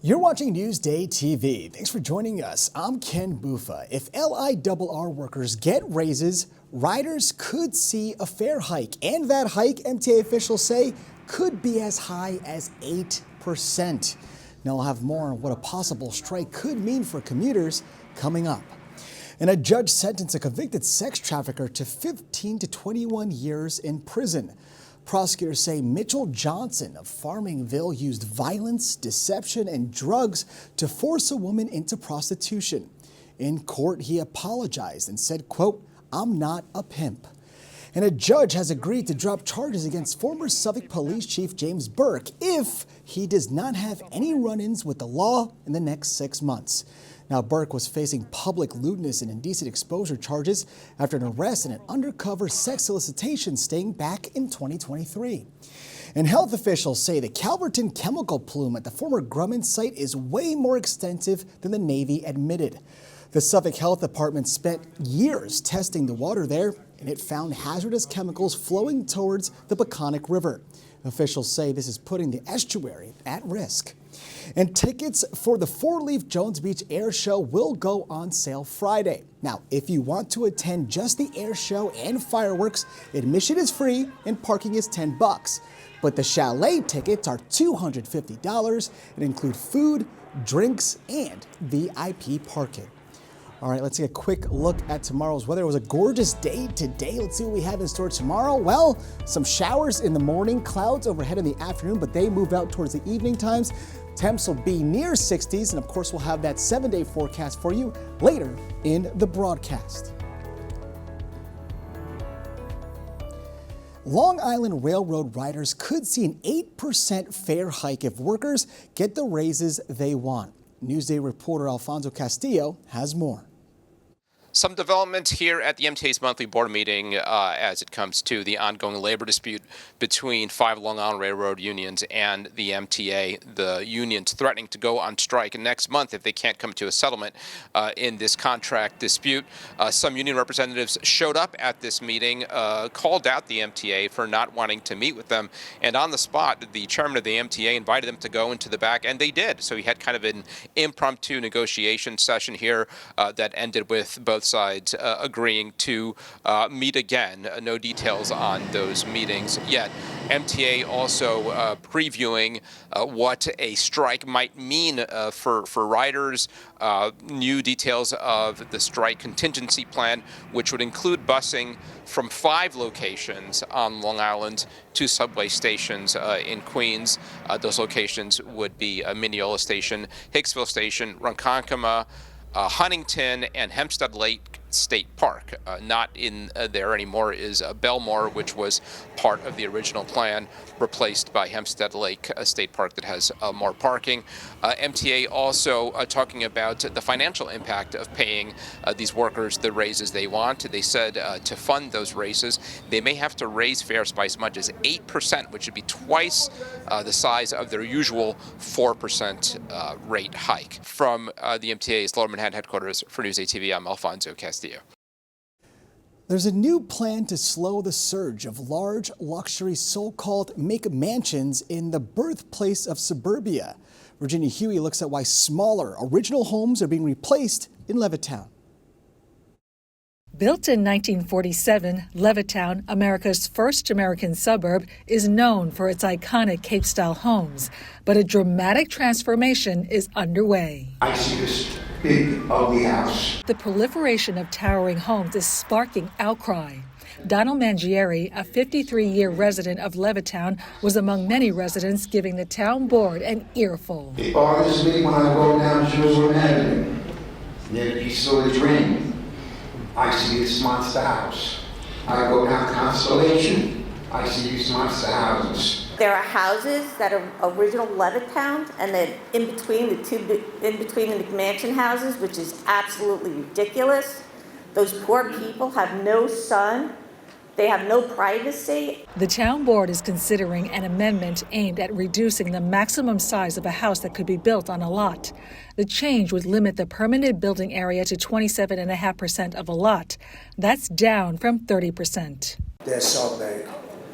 You're watching Newsday TV. Thanks for joining us. I'm Ken Bufa. If LIRR workers get raises, riders could see a fare hike. And that hike, MTA officials say, could be as high as 8%. Now we'll have more on what a possible strike could mean for commuters coming up. And a judge sentenced a convicted sex trafficker to 15 to 21 years in prison. Prosecutors say Mitchell Johnson of Farmingville used violence, deception, and drugs to force a woman into prostitution. In court, he apologized and said, quote, "I'm not a pimp." And a judge has agreed to drop charges against former Suffolk Police Chief James Burke if he does not have any run-ins with the law in the next 6 months. Now, Burke was facing public lewdness and indecent exposure charges after an arrest and an undercover sex solicitation sting back in 2023. And health officials say the Calverton chemical plume at the former Grumman site is way more extensive than the Navy admitted. The Suffolk Health Department spent years testing the water there, and it found hazardous chemicals flowing towards the Peconic River. Officials say this is putting the estuary at risk. And tickets for the four-leaf Jones Beach Air Show will go on sale Friday. Now, if you want to attend just the air show and fireworks, admission is free and parking is $10. But the chalet tickets are $250 and include food, drinks, and VIP parking. All right, let's take a quick look at tomorrow's weather. It was a gorgeous day today. Let's see what we have in store tomorrow. Well, some showers in the morning, clouds overhead in the afternoon, but they move out towards the evening times. Temps will be near 60s, and of course, we'll have that 7-day forecast for you later in the broadcast. Long Island Railroad riders could see an 8% fare hike if workers get the raises they want. Newsday reporter Alfonso Castillo has more. Some developments here at the MTA's monthly board meeting as it comes to the ongoing labor dispute between 5 Long Island Railroad unions and the MTA. The unions threatening to go on strike next month if they can't come to a settlement in this contract dispute. Some union representatives showed up at this meeting, called out the MTA for not wanting to meet with them, and on the spot, the chairman of the MTA invited them to go into the back, and they did. So he had kind of an impromptu negotiation session here that ended with both sides agreeing to meet again. No details on those meetings yet. MTA also previewing what a strike might mean for riders. New details of the strike contingency plan, which would include busing from 5 locations on Long Island to subway stations in Queens. Those locations would be Mineola Station, Hicksville Station, Ronkonkoma, Huntington, and Hempstead Lake State Park. Not in there anymore is Belmore, which was part of the original plan, replaced by Hempstead Lake State Park that has more parking. MTA also talking about the financial impact of paying these workers the raises they want. They said to fund those raises, they may have to raise fares by as much as 8%, which would be twice the size of their usual 4% rate hike. From the MTA's Lower Manhattan headquarters for Newsday TV, I'm Alfonso Castillo. There's a new plan to slow the surge of large luxury so-called McMansions in the birthplace of suburbia. Virginia Huey looks at why smaller original homes are being replaced in Levittown. Built in 1947, Levittown, America's first American suburb, is known for its iconic Cape-style homes, but a dramatic transformation is underway. I see this big, ugly house. The proliferation of towering homes is sparking outcry. Donald Mangieri, a 53-year resident of Levittown, was among many residents giving the town board an earful. It bothers me when I go down Jerusalem Avenue, near the East Village Ring. I see this monster house. I go down Constellation, I see these monster houses. There are houses that are original Levittown, and then in between the McMansion houses, which is absolutely ridiculous. Those poor people have no sun. They have no privacy. The town board is considering an amendment aimed at reducing the maximum size of a house that could be built on a lot. The change would limit the permitted building area to 27.5% of a lot. That's down from 30%. They're so big.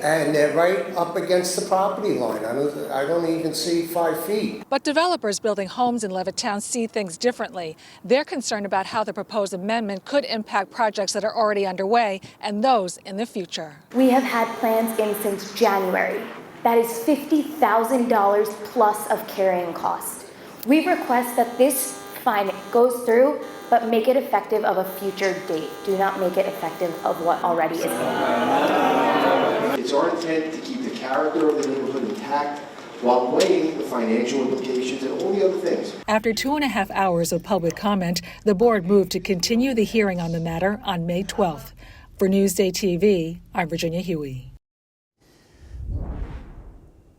And they're right up against the property line. I don't even see 5 feet. But developers building homes in Levittown see things differently. They're concerned about how the proposed amendment could impact projects that are already underway and those in the future. We have had plans in since January. That is $50,000 plus of carrying cost. We request that this fine goes through, but make it effective of a future date. Do not make it effective of what already is in. It's our intent to keep the character of the neighborhood intact while weighing the financial implications and all the other things. After 2.5 hours of public comment, the board moved to continue the hearing on the matter on May 12th. For Newsday TV, I'm Virginia Huey.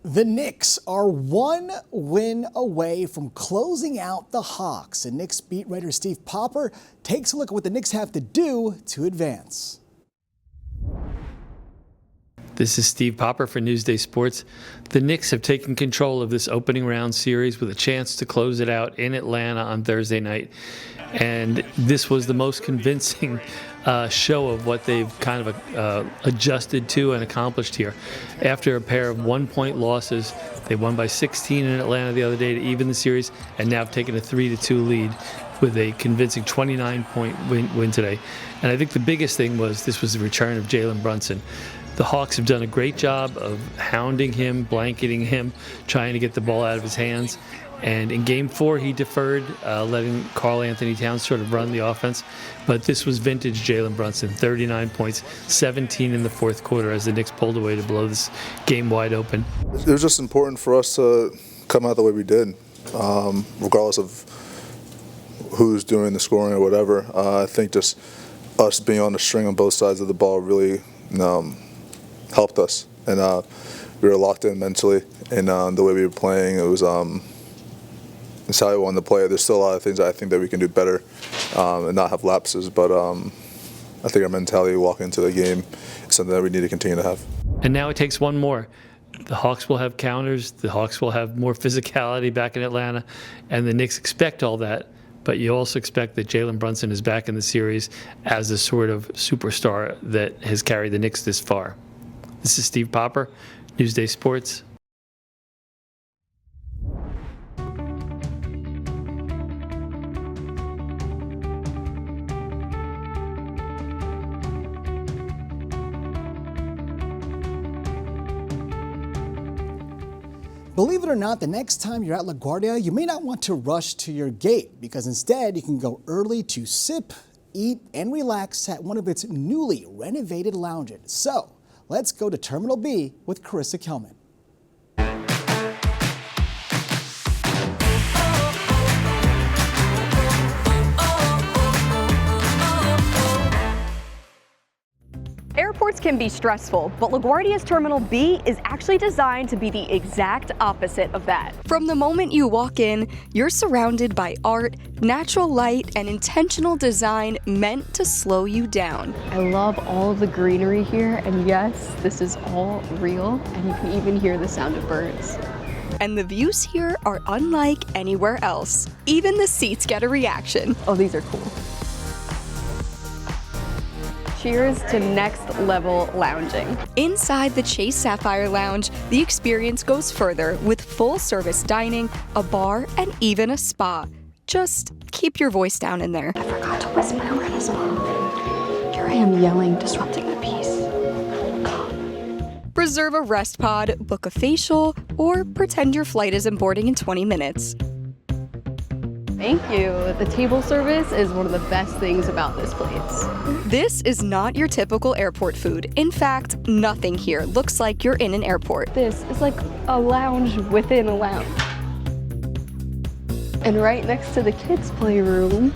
The Knicks are 1 win away from closing out the Hawks, and Knicks beat writer Steve Popper takes a look at what the Knicks have to do to advance. This is Steve Popper for Newsday Sports. The Knicks have taken control of this opening round series with a chance to close it out in Atlanta on Thursday night. And this was the most convincing show of what they've kind of adjusted to and accomplished here. After a pair of 1-point losses, they won by 16 in Atlanta the other day to even the series, and now have taken a 3-2 lead with a convincing 29-point win today. And I think the biggest thing was this was the return of Jalen Brunson. The Hawks have done a great job of hounding him, blanketing him, trying to get the ball out of his hands. And in Game 4, he deferred, letting Karl Anthony Towns sort of run the offense. But this was vintage Jalen Brunson, 39 points, 17 in the fourth quarter as the Knicks pulled away to blow this game wide open. It was just important for us to come out the way we did, regardless of who's doing the scoring or whatever. I think just us being on the string on both sides of the ball really helped us. And we were locked in mentally, and the way we were playing, it was it's how we wanted to play. There's still a lot of things I think that we can do better and not have lapses, but I think our mentality walking into the game is something that we need to continue to have. And now it takes one more. The Hawks will have counters. The Hawks will have more physicality back in Atlanta, and the Knicks expect all that. But you also expect that Jalen Brunson is back in the series as the sort of superstar that has carried the Knicks this far. This is Steve Popper, Newsday Sports. Believe it or not, the next time you're at LaGuardia, you may not want to rush to your gate, because instead you can go early to sip, eat, and relax at one of its newly renovated lounges. So let's go to Terminal B with Carissa Kelman. Airports can be stressful, but LaGuardia's Terminal B is actually designed to be the exact opposite of that. From the moment you walk in, you're surrounded by art, natural light, and intentional design meant to slow you down. I love all of the greenery here, and yes, this is all real, and you can even hear the sound of birds. And the views here are unlike anywhere else. Even the seats get a reaction. Oh, these are cool. Cheers to next level lounging. Inside the Chase Sapphire Lounge, the experience goes further with full service dining, a bar, and even a spa. Just keep your voice down in there. I forgot to whisper my his mom. Here I am yelling, disrupting the peace. Reserve a rest pod, book a facial, or pretend your flight isn't boarding in 20 minutes. Thank you. The table service is one of the best things about this place. This is not your typical airport food. In fact, nothing here looks like you're in an airport. This is like a lounge within a lounge. And right next to the kids' playroom,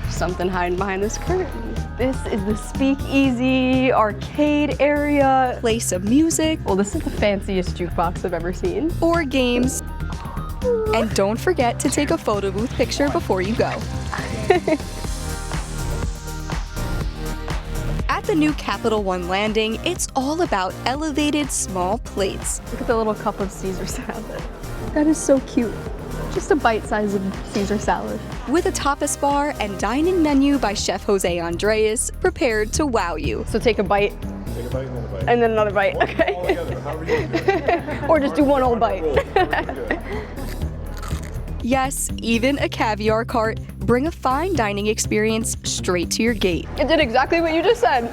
something hiding behind this curtain. This is the speakeasy arcade area. Play some music. Well, this is the fanciest jukebox I've ever seen. Or games. And don't forget to take a photo booth picture before you go. At the new Capital One landing, it's all about elevated small plates. Look at the little cup of Caesar salad. That is so cute. Just a bite size of Caesar salad. With a tapas bar and dine-in menu by Chef Jose Andres, prepared to wow you. So take a bite. Take a bite and then a bite. And then another bite, okay. Or just do one old bite. Yes, even a caviar cart. Bring a fine dining experience straight to your gate. It did exactly what you just said.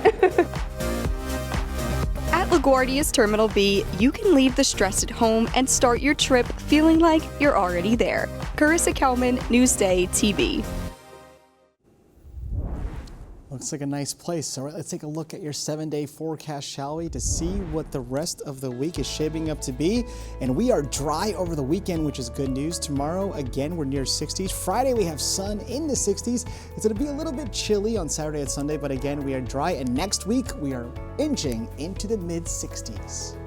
At LaGuardia's Terminal B, you can leave the stress at home and start your trip feeling like you're already there. Carissa Kelman, Newsday TV. Looks like a nice place. All right, let's take a look at your 7-day forecast, shall we, to see what the rest of the week is shaping up to be. And we are dry over the weekend, which is good news. Tomorrow, again, we're near 60s. Friday, we have sun in the 60s. It's going to be a little bit chilly on Saturday and Sunday, but again, we are dry. And next week, we are inching into the mid-60s.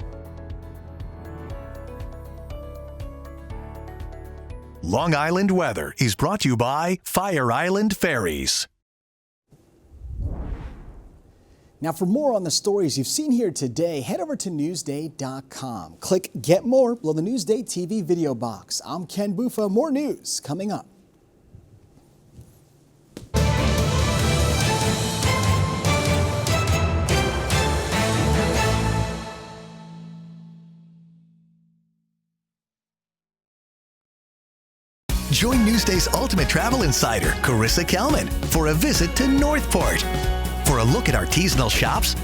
Long Island weather is brought to you by Fire Island Ferries. Now, for more on the stories you've seen here today, head over to Newsday.com. Click Get More below the Newsday TV video box. I'm Ken Buffa. More news coming up. Join Newsday's ultimate travel insider, Carissa Kelman, for a visit to Northport. For a look at artisanal shops,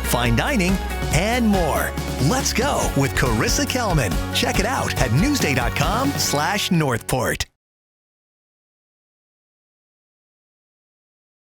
fine dining, and more. Let's go with Carissa Kelman. Check it out at Newsday.com/Northport.